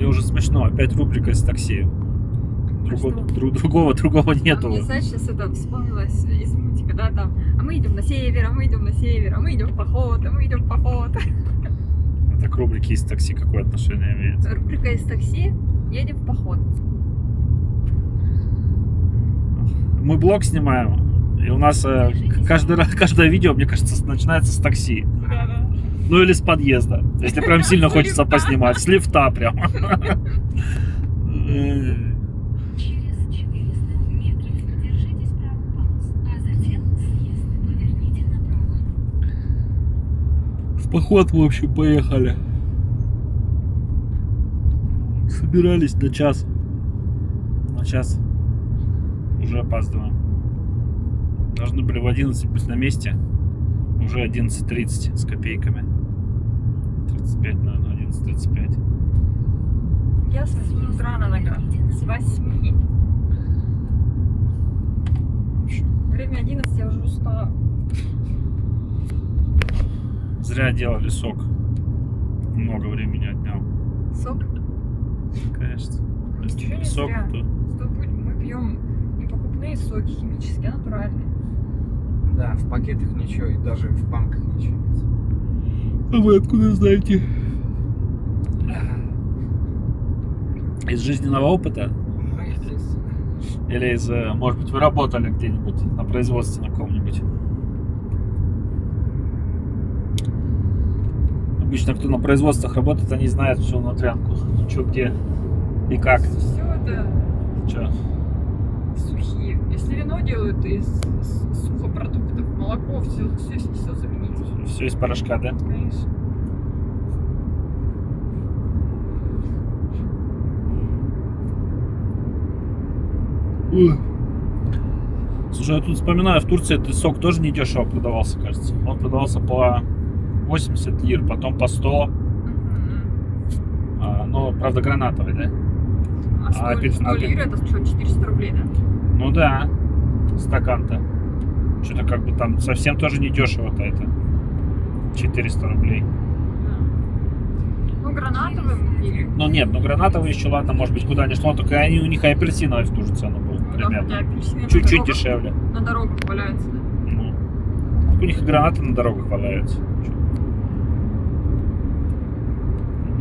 Мне уже смешно. Опять рубрика из такси. Другого нету. Мне, знаешь, сейчас это вспомнилось из мультика, да, там, а мы идем на север, а мы идем на север, а мы идем в поход, а мы идем в поход. Это к рубрике из такси какое отношение имеет? Рубрика из такси, едем в поход. Мы блог снимаем, и у нас каждое видео, мне кажется, начинается с такси. Да-да. Ну или с подъезда. Если прям сильно хочется поснимать. С лифта прям. Через 400 метров держитесь правый полос, а затем съезд. Поверните направо. В поход, в общем, поехали. Собирались на час. На час. Уже опаздываем. Должны были в 11 быть на месте. Уже 11:30 с копейками. 35, наверное, 11:35. Я с 8 утра на ногах. С 8. Время 11, я уже устала. Зря делали сок. Много времени отнял. Сок? Конечно. Если Ничего не сок, зря. то... Мы пьем не покупные соки химические, а натуральные. Да, в пакетах ничего, и даже в банках ничего нет. А вы откуда знаете? Из жизненного опыта? Ну, естественно. Или из, может быть, вы работали где-нибудь на производстве на каком-нибудь? Обычно, кто на производствах работает, они знают всю внутрянку. Что, где и как. Все это Че? сухие. Если вино делают из сухопродуктов, молоко, все заменить. Все из порошка, да? Конечно. Слушай, я тут вспоминаю, в Турции этот сок тоже не дешево продавался, кажется. Он продавался по 80 лир, потом по 100. Но, правда, гранатовый, да? А 100 лир это что, 400 рублей, да? Ну да, стакан-то. Что-то как бы там совсем тоже не дешево-то это. 400 рублей. Да. Ну, гранатовый мы пили. Ну нет, ну гранатовый еще, ладно, может быть, куда ни шло, только они, у них и апельсиновый в ту же цену был, Ну, да, примерно. хотя апельсины Чуть-чуть на дорогах- дешевле. На дорогах валяются, да? Ну. У них и гранаты на дорогах валяются.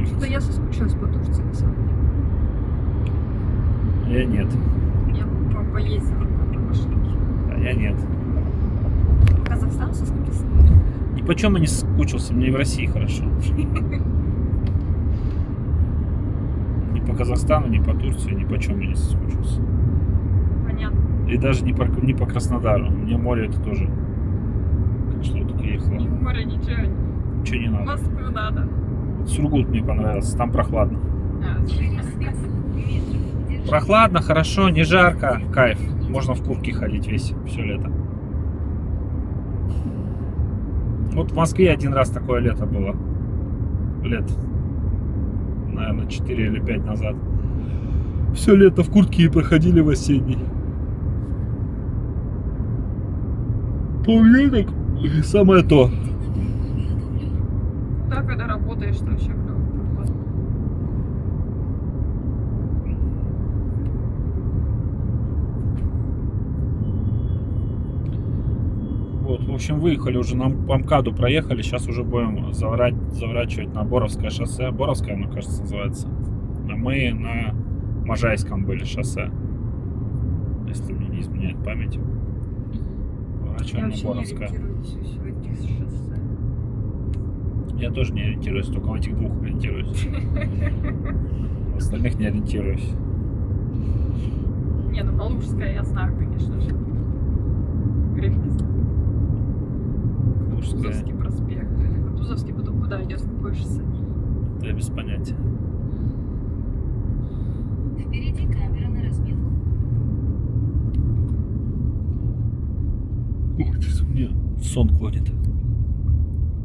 Что-то я соскучилась по Турции, на самом деле. Я нет. Я поездила на машинке. А я нет. Казахстан соскучился? Ни по чем я не соскучился, мне и в России хорошо. Ни по Казахстану, ни по Турции, ни по чем я не соскучился. Понятно. И даже не по Краснодару. Мне море это тоже. Что я только ехала. Ни море, ничего. Ничего не В надо. Москву надо. Сургут мне понравился, там прохладно. А, Через 500 метров держитесь. Прохладно, хорошо, не жарко, кайф. Можно в куртке ходить все лето. Вот в Москве один раз такое лето было. Лет, наверное, 4 или 5 назад. Все лето в куртке и проходили в осенний. Помню, так самое то. да, когда работаешь, то вообще клево. Вот, в общем, выехали уже по МКАДу, проехали. Сейчас уже будем заворачивать на Боровское шоссе. Боровское, оно, кажется, называется. А мы на Можайском были шоссе. Если мне не изменяет память. Я Поворачиваем на вообще не Боровское. ориентируюсь в этих шоссе. Я тоже не ориентируюсь, только в этих двух ориентируюсь. В остальных не ориентируюсь. Не, ну Калужская я знаю, конечно же. Грех не знать. Калужская. Кутузовский проспект. Кутузовский потом куда идет, в какое шоссе? Я без понятия. Впереди камера на разметку. Ух, сейчас мне сон клонит.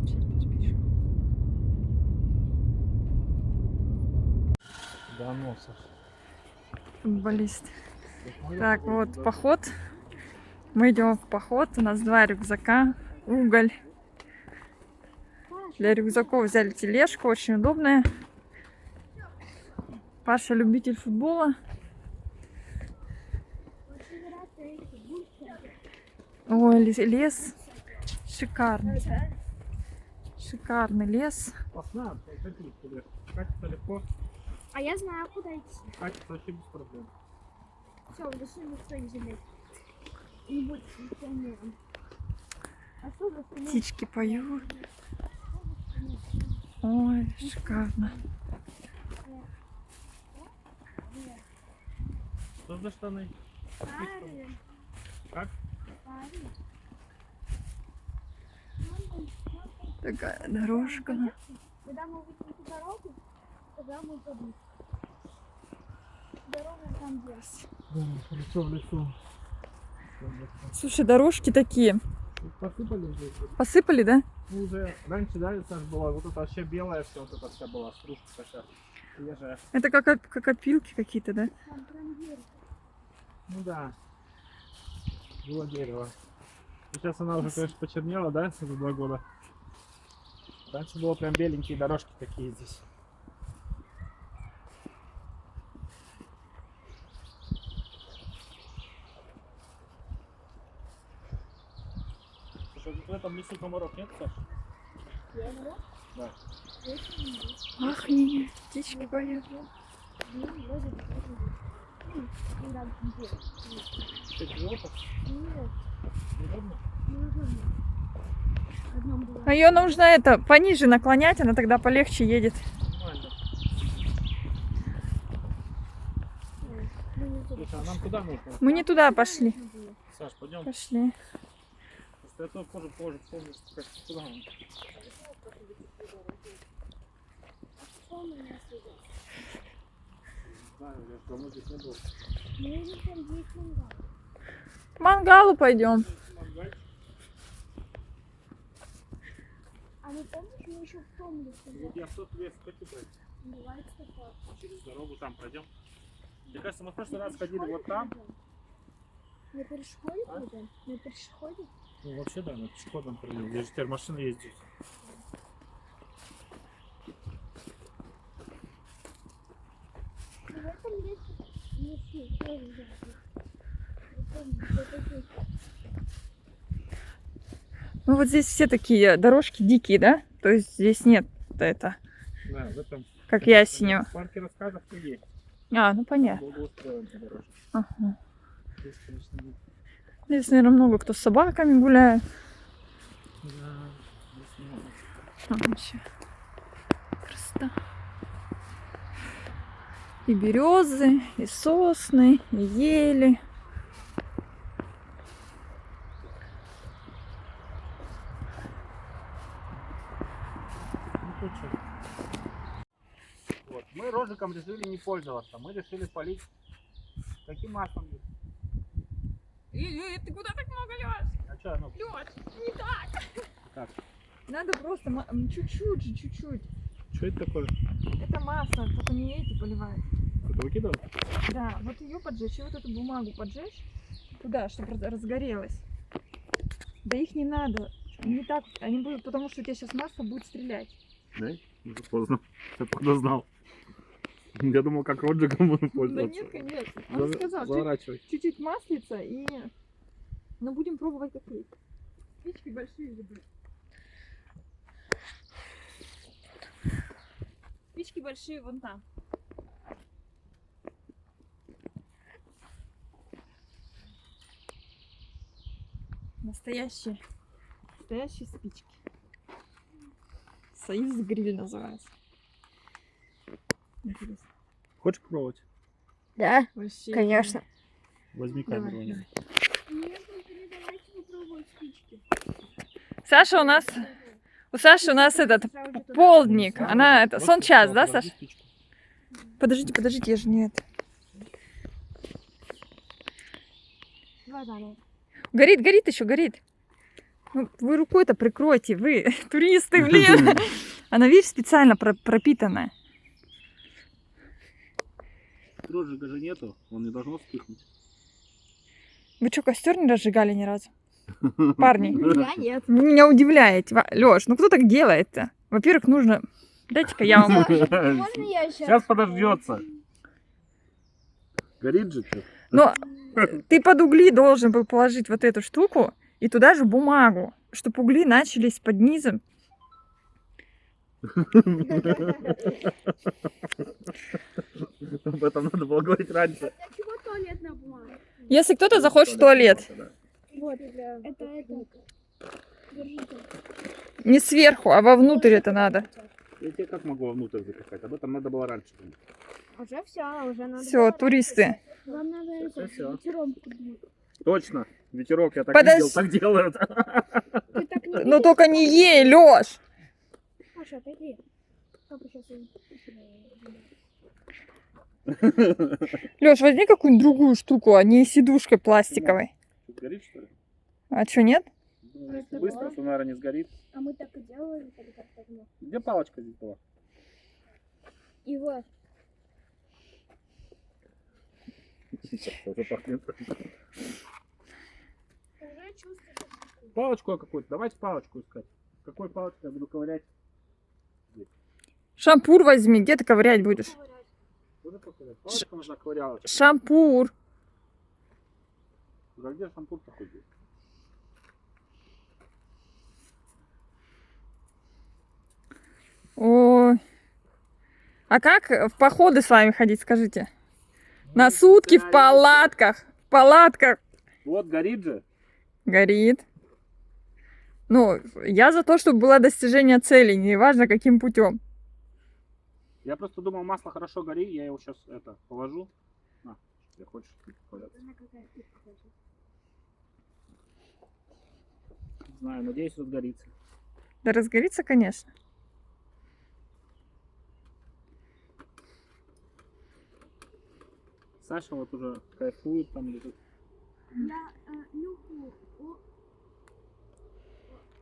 Сейчас поспишь. Да, носа. Футболист. Так, вот поход. Мы идем в поход. У нас 2 рюкзака, уголь. Для рюкзаков взяли тележку, очень удобная. Паша любитель футбола. Ой, лес шикарный. Шикарный лес. Катится легко, А я знаю, куда идти. катится вообще без проблем. Все, решили своих жалеть. Не будет пенсионером. Особо Птички поют. Ой, шикарно. Что за штаны? старые. Как? Старые. Такая дорожка. Когда мы выйдем на дорогу, тогда мы пойдем. Дорога там есть. Да, лицо в лицо. Слушай, дорожки такие. Посыпали здесь. Посыпали, да? Ну, уже раньше, да, Саш, была вот это вообще белая все, вот это вся была стружка такая свежая. Это как опилки какие-то, да? Там прям дерево. Ну да. Было дерево. Сейчас она уже, конечно, почернела, да, за 2 года. Раньше было прям беленькие дорожки такие здесь. Слушай, в этом лесу комаров нет, Саш? Да. Ах, не, птички поют. Ты животных? Нет, Неудобно? неудобно. Одном было. А ее нужно это пониже наклонять, она тогда полегче едет. Нормально. Слушай, а нам куда нужно? Мы не туда пошли. Саш, пойдем. Пошли. Просто я тоже помню, как куда нам. Знаю, я же давно здесь не был. Мы идем там, где есть мангал. К мангалу пойдем. А мы помнишь, мы еще в том лесу были? Вот я в тот лес хочу пройти. Бывает такое. Через дорогу там пройдем. Мне кажется, мы в прошлый раз ходили вот там. На пешеходе А? пойдем? На пешеходе? Ну вообще да, на пешеходном пройдем. Здесь же теперь машины ездят. В этом лесе тоже жарко. Вот это Ну вот здесь все такие дорожки дикие, да? То есть здесь нет это, Да, в этом. как ясенево. В парке рассказов есть. А, ну понятно. Благоустроенная дорожка. Ага. Здесь, конечно, нет. Здесь, наверное, много кто с собаками гуляет. Да, здесь много. А, вообще красота. И березы, и сосны, и ели. Ну, тут что? Вот. Мы розжигом решили не пользоваться. Мы решили полить таким маслом. Ты куда так много лёшь? А что, ну, Лёш, не так. как? Надо просто чуть-чуть. Что это такое? Это масло, только не эти поливают. Это выкидывал? Да, вот ее поджечь, и вот эту бумагу поджечь туда, чтобы разгорелось. Да их не надо. Не так, они будут, потому что у тебя сейчас масло будет стрелять. Да? Уже поздно. Я откуда знал? Я думал, как розжигом можно Да пользоваться. нет, конечно. Он сказал, Заворачивай. чуть-чуть маслица и... Ну, будем пробовать как есть. Спички большие люблю. Спички большие вон там. Настоящие спички. Союз гриль называется. Интересно. Хочешь попробовать? Да, Вообще конечно. Возьми Давай, камеру. Аня. Нет, давайте попробуем спички. Саша у Саши у нас этот полдник. Она это сон час, да, Саша? Подождите, я же не это. Горит еще, горит. Ну, вы рукой-то прикройте, вы туристы, блин. Она, видишь, специально пропитанная. Розжига же нету, он не должно вспыхнуть. Вы что, костер не разжигали ни разу? Парни, Я нет. вы меня удивляете. Лёш, ну кто так делает-то? Во-первых, нужно... Дайте-ка я вам... Можно я сейчас? Сейчас подождется. Горит же что? Но ты под угли должен был положить вот эту штуку и туда же бумагу, чтобы угли начались под низом. Об этом надо было говорить раньше. Для чего туалетная бумага? Если кто-то захочет в туалет, Вот, это. Держите. не сверху, а вовнутрь это надо. Я тебе как могу внутрь запихать? Об этом надо было раньше думать. Уже все, уже надо. Все, туристы. Вам надо Всё. ветером куднуть. Точно. Ветерок, я так Подожди. видел, так делают. Ты так не Но только не ей, Лёш. Маша, отойди. Папа сейчас Лёш, возьми какую-нибудь другую штуку, а не сидушкой пластиковой. Горит, что ли? А что, нет? Ну, если быстро, то, наверное, не сгорит. А мы так и делали тогда. Где палочка здесь была? И вот. Сейчас уже пахнет. Уже чувствую. Палочку какую-то. Давайте палочку искать. Какой палочкой я буду ковырять? Шампур возьми, где ты ковырять будешь? Куда поковырять? Палочка нужна ковырялочка. Шампур. А где шампур такой здесь? Ой. А как в походы с вами ходить, скажите? На сутки в палатках. В палатках. Вот горит же. Горит. Ну, я за то, чтобы было достижение цели, неважно каким путем. Я просто думал, масло хорошо горит, я его сейчас это положу. На, если хочешь. ковыряться. Не знаю, надеюсь, разгорится. Да разгорится, конечно. Саша вот уже кайфует, там лежит. Я нюхаю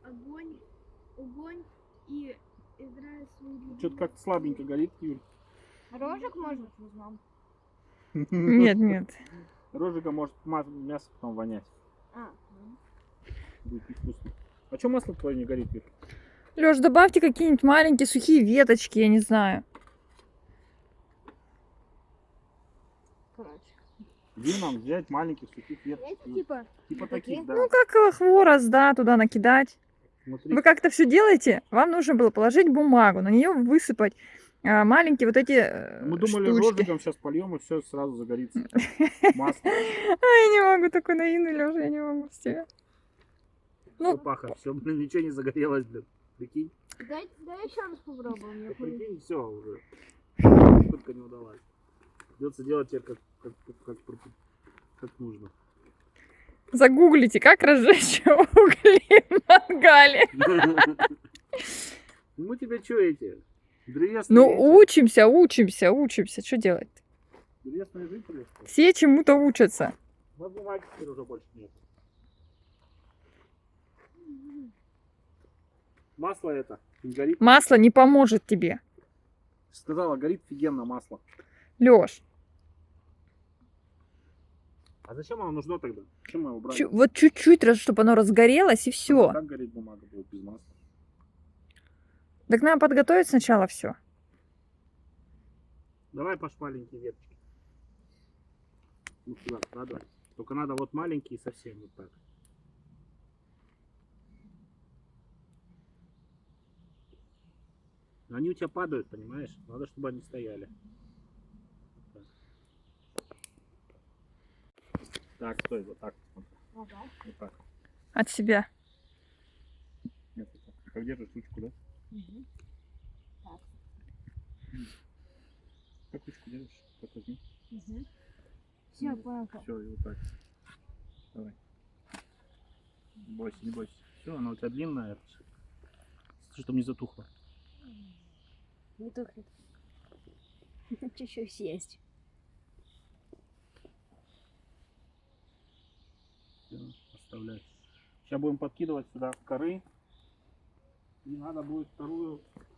огонь и играю свою. Что-то как-то слабенько горит, Юль. Рожек можно возьмем? Нет, нет. Рожика может мясо потом вонять. А, Будет невкусно. А что масло твое не горит, Юль? Лёш, добавьте какие-нибудь маленькие сухие веточки, я не знаю. короче. Где нам взять маленьких сухих веточек? Типа, Типа такие? таких, да. Ну, как хворост, да, туда накидать. Смотри. Вы как-то все делаете, вам нужно было положить бумагу, на нее высыпать маленькие вот эти Мы думали, штучки. рожиком сейчас польем, и все сразу загорится. Масло. Я не могу такой наивный, Лёша, я не могу с тебя. Ну, паха, все, блин, ничего не загорелось, блин. Прикинь. дай еще раз попробуем. Ну, прикинь, все уже. Только не удалось. Придется делать тебе как нужно. Загуглите, как разжечь угли в мангале. Мы тебе что эти? Древесные Ну, эти? учимся. Что делать? Древесные жители? что ли? Все чему-то учатся. У нас бумаги теперь уже больше нет. Масло это не горит. Масло не поможет тебе. Сказала, горит офигенно масло. Лёш, А зачем оно нужно тогда? Зачем мы его брали? вот чуть-чуть, чтобы оно разгорелось, и все. Как гореть бумага будет без масла? Так надо подготовить сначала все. Давай, Паш, маленькие веточки. Ну, сюда, давай. Только надо вот маленькие совсем вот так. Они у тебя падают, понимаешь? Надо, чтобы они стояли. Так, стой, вот так. Вот так. От себя. Нет, вот так. Как держишь ручку, да? Так. Как ручку держишь? Так возьми. Все, понял. Все, и вот так. Давай. Не бойся, не бойся. Все, она у тебя длинная. Чтобы не затухло. Не тухнет. Чуть-чуть есть. Все, оставляй. Сейчас будем подкидывать сюда коры. И надо будет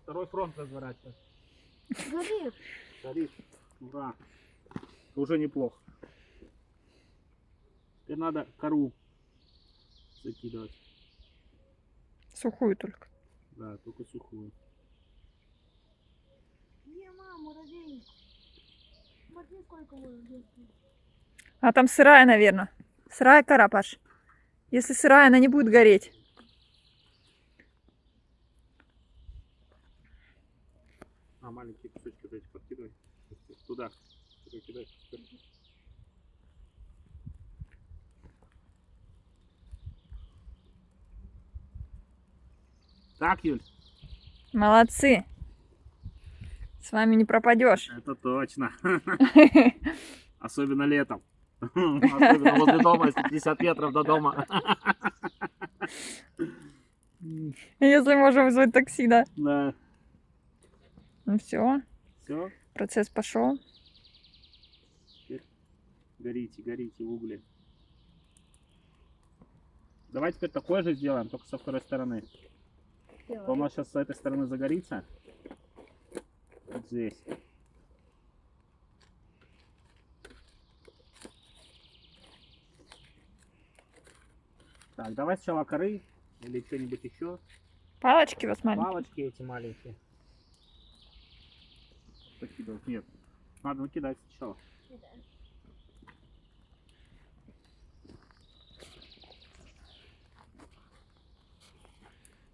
второй фронт разворачивать. Горит. Горит. Ура. Уже неплохо. Теперь надо кору закидывать. Сухую только. Да, только сухую. Не, мама, муравей. Смотри, сколько муравей. А там сырая, наверное. Сырая кора, Паш. Если сырая, она не будет гореть. А маленькие кусочки вот эти подкидывай. Туда. Туда кидай. Так, Юль? Молодцы. С вами не пропадешь. Это точно. Особенно летом. Особенно возле дома, если 50 метров до дома. Если можем вызвать такси, да. Да. Ну все, Все. процесс пошел. Горите, горите в угле. Давай теперь такое же сделаем, только со второй стороны. У нас сейчас с этой стороны загорится. Вот здесь. Так, давай сначала коры или что-нибудь еще. Палочки у вас маленькие. Палочки эти маленькие. Покидывать. Нет. Надо накидать сначала.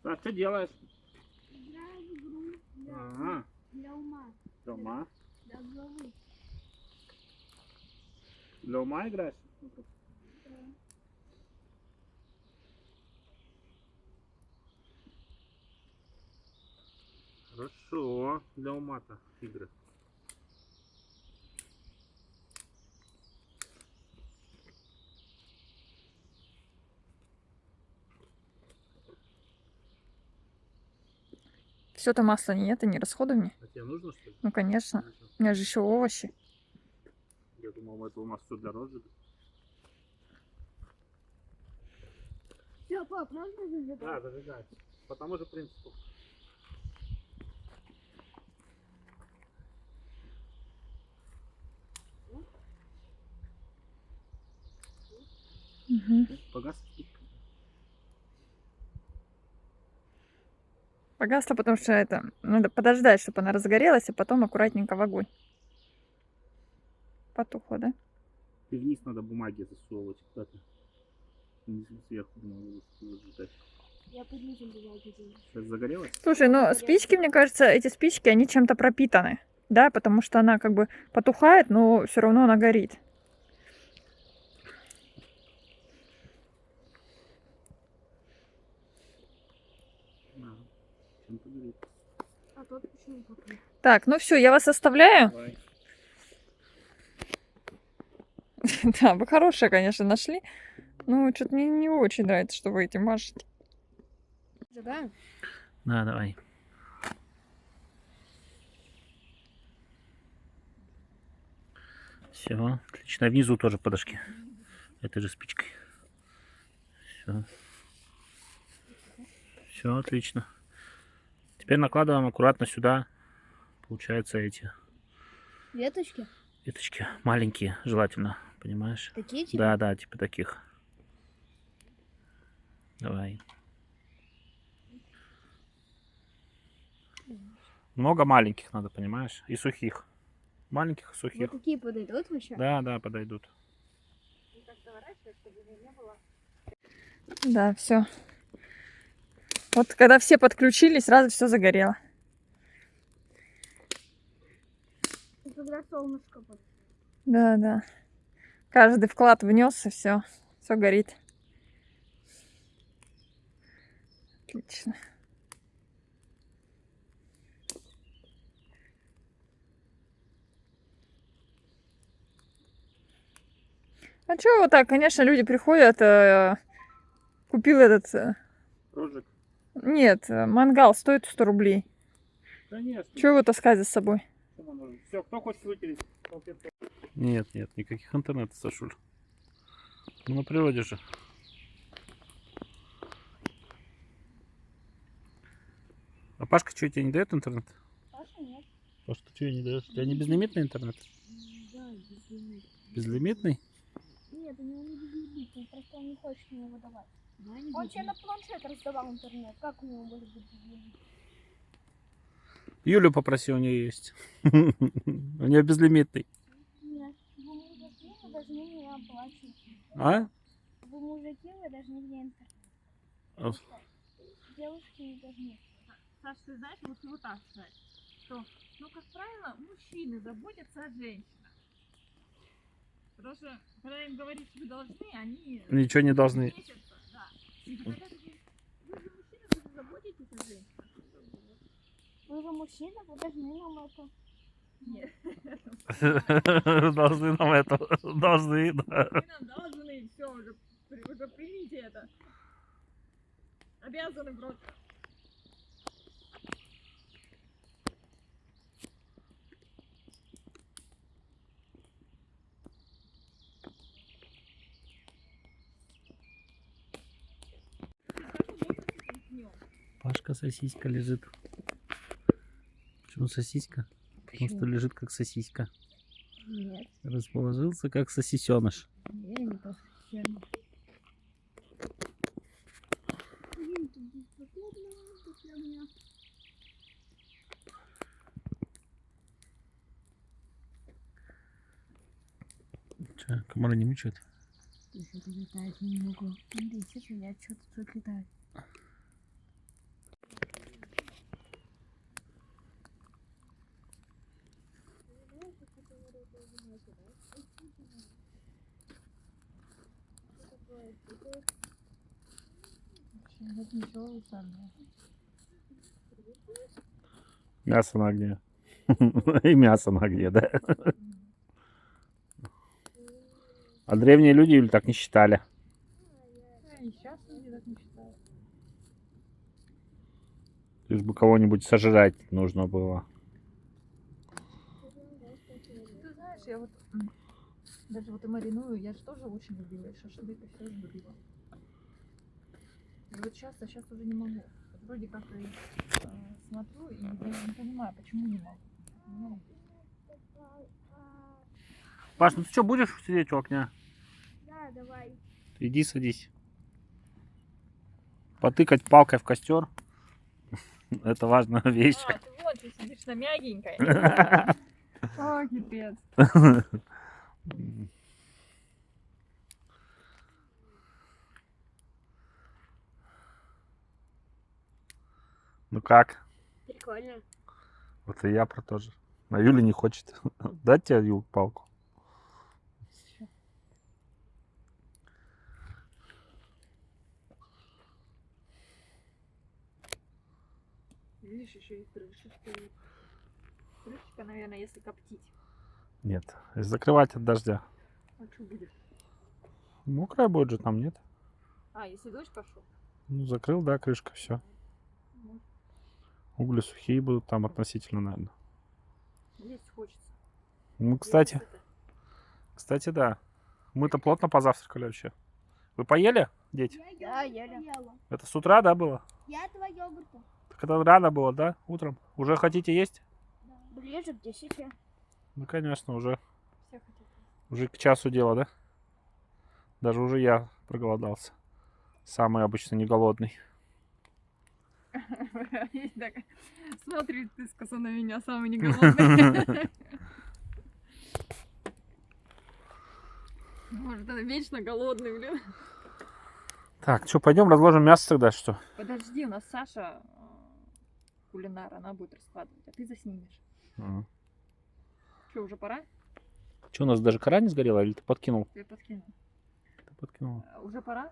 Так, что делаешь? Играю в игру Ага. для ума, Дома. для головы. Для ума играешь? Хорошо. Для ума-то игры. Все-то масла нет, и не расходуй мне. А тебе нужно, что ли? Ну, конечно. Нужно. У меня же еще овощи. Я думал, это у нас все для розжига. Все, пап, можно зажигать? Да, зажигай. По тому же принципу. Угу. Погас. Погасла, потому что это надо подождать, чтобы она разгорелась, а потом аккуратненько в огонь. Потухло, да? И вниз надо бумаги засовывать куда-то. Внизу сверху думаю, зажигать. Я под низом бумаги делаю. Сейчас загорелось? Слушай, ну спички, мне кажется, эти спички, они чем-то пропитаны. Да, потому что она как бы потухает, но все равно она горит. Да. Чем-то горит. А тот почему покрыт? Так, ну все, я вас оставляю. Давай. Да, вы хорошие, конечно, нашли. Ну, что-то мне не очень нравится, что вы этим машете. Зажигаем? Да, давай. Все, отлично. Внизу тоже подожги. Этой же спичкой. Все. Все, отлично. Теперь накладываем аккуратно сюда. Получается эти Веточки? веточки. Маленькие, желательно. Понимаешь? Такие типа? Да, да, типа таких. Давай. Много маленьких надо, понимаешь? И сухих. Маленьких и сухих. Вот такие подойдут вообще? Да, да, подойдут. Да, все. Вот когда все подключились, сразу все загорело. И когда солнышко под... Да, да. Каждый вклад внес, и все. Все горит. Отлично. А чё вот так? Конечно, люди приходят, купил этот... Розжиг? Нет, мангал стоит 100 рублей. Конечно. Чего его таскать за собой? Все, кто хочет вытереть? Нет, нет, никаких интернета, Сашуль. Мы на природе же. А Пашка что, тебе не дает интернет? Паша нет. Паша, ты что, не даешь? У тебя не безлимитный интернет? Да, безлимит. Безлимитный? Нет, у него не безлимитный, просто он не хочет мне его давать. Он тебе на планшет раздавал интернет. Как у него может быть безлимит? Юлю попроси, у нее есть. У нее безлимитный. Нет, ему не возьми, возьми меня А? Вы мужики, вы должны мне интернет. А. Девушки не должны. Саш, ты знаешь, лучше вот так сказать, что, ну, как правило, мужчины заботятся о женщинах. Потому что, когда им говоришь, что вы должны, они Ничего не должны. бесятся, да. И ты когда говоришь, вы же мужчины, вы же заботитесь о женщинах. Вы же мужчина, вы должны нам это. Нет, Должны нам это. Должны, да. вы нам должны, все, уже примите это. Обязаны просто. Пашка сосиска лежит. Почему сосиска? Потому что лежит как сосиска. Нет, Расположился как сосисеныш. я не посмотрела. Блин, тут бесподобно, тут для меня. Че, комары не мучают? Что-то летает немного. Смотрите, у меня что-то тут летает. Нет ничего уставного. Мясо на огне. И мясо на огне, да? А древние люди или так не считали? И сейчас люди так не считают. Лишь бы кого-нибудь сожрать нужно было. Ты знаешь, я вот даже вот и мариную, я же тоже очень любила, и шашлык, и все любила. И вот сейчас уже не могу. Вот вроде как и смотрю и даже не понимаю, почему не могу. Ну, Паш, ну ты что, будешь сидеть у окна? Да, давай. Иди садись. Потыкать палкой в костер. Это важная вещь. ты вот ты сидишь на мягенькой. О, кипец. Ну как? Прикольно. Вот и я про то же. А Юля не хочет. Дать тебе, Юл, палку? Видишь, еще и крыша стоит. Крышечка, наверное, если коптить. Нет. Закрывать от дождя. А что будет? Мокрая будет же там, нет? А, если дождь пошел? Ну, закрыл, да, крышка, все. Угли сухие будут там относительно, наверное. Есть хочется. Ну, кстати, Есть это. кстати, да. Мы-то плотно позавтракали вообще. Вы поели, дети? Да, ела. Это с утра, да, было? Я два йогурта. Так это рано было, да, утром? Уже хотите есть? Ближе к 10. Ну, конечно, уже Все хотят. Уже к часу дела, да? Даже уже я проголодался. Самый обычно не голодный. Так, смотрит искоса на меня, самый не голодный. Может, она вечно голодный, блин. Так, что, пойдем разложим мясо тогда, что? Подожди, у нас Саша кулинар, она будет раскладывать, а ты заснимешь. Что, уже пора? Что, у нас даже кора не сгорела, или ты подкинул? Я подкину. Ты подкинул. Уже пора?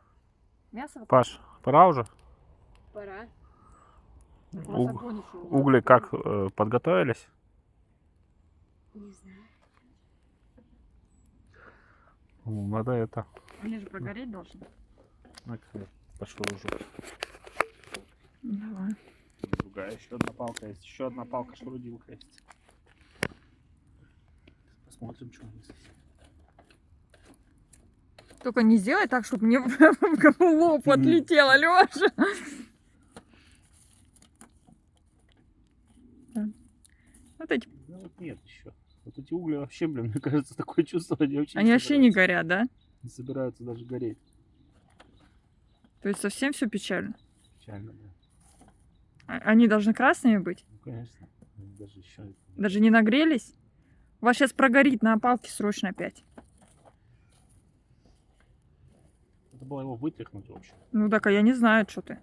Мясо? Паш, пора уже? Пора. Угли как подготовились? Не знаю. Надо это. Они же прогореть должны. Пошел уже. Давай. Другая, еще одна палка есть. Еще одна палка, шурудилка есть. Посмотрим, что они здесь. Только не сделай так, чтобы мне в лоб отлетело, Лёша. Вот эти. Да вот нет еще. Вот эти угли вообще, блин, мне кажется, такое чувство, они вообще Они вообще не собираются. горят, да? Не собираются даже гореть. То есть совсем все печально. Печально, да. Они должны красными быть? Ну, конечно. Они даже еще... Даже не нагрелись? У вас сейчас прогорит на опалке срочно опять. Надо было его вытряхнуть вообще. Ну так, а я не знаю, что ты.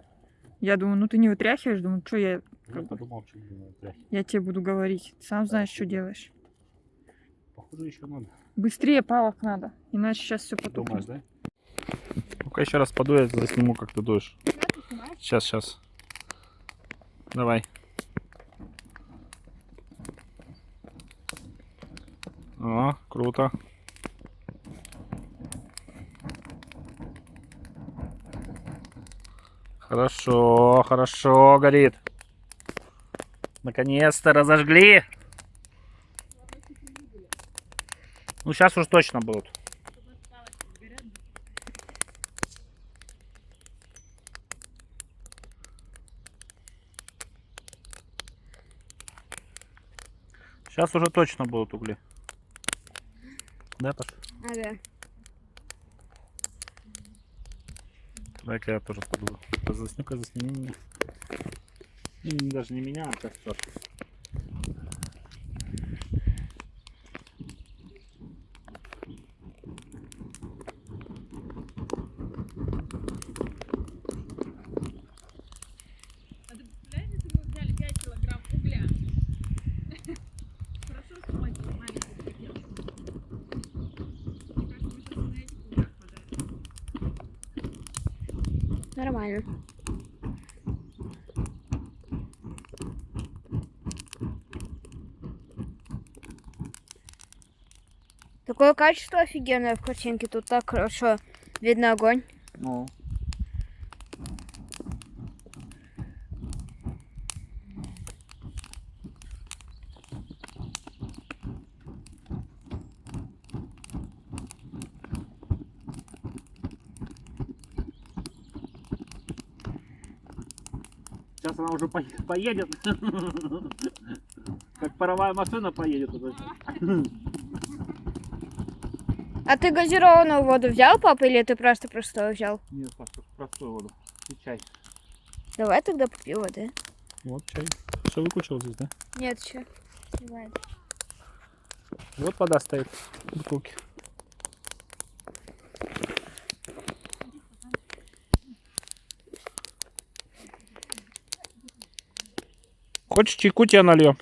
Я думаю, ну ты не вытряхиваешь, думаю, что я... Я подумал, что не тряхнуть. Я тебе буду говорить. Сам знаешь, что делаешь. Походу еще надо. Быстрее палок надо, иначе сейчас все потухнет. Думаешь, да? Ну-ка еще раз подуй, я засниму, как ты дуешь. Ты снимаешь? Сейчас. Давай. О, круто. Хорошо, хорошо, горит. Наконец-то разожгли. Ну, сейчас уж точно будут. Сейчас уже точно будут угли. Да, Паш? Ага. Дай-ка я тоже подую. Засню-ка, засними меня. Даже не меня, а костер. А ты представляешь, если мы взяли 5 килограмм угля? Хорошо, что маленький хотел. Мне кажется, мы сейчас на этих углях пожарим. Нормально. Такое качество офигенное в картинке. Тут так хорошо видно огонь. Ну. Сейчас она уже поедет. Как паровая машина поедет. А ты газированную воду взял, папа, или ты просто простую взял? Нет, Паш, простую воду. И чай. Давай тогда попью воды. Вот чай. Все выключил здесь, да? Нет, еще. Сливает. Вот вода стоит в бутылке. Хочешь чайку тебе нальем?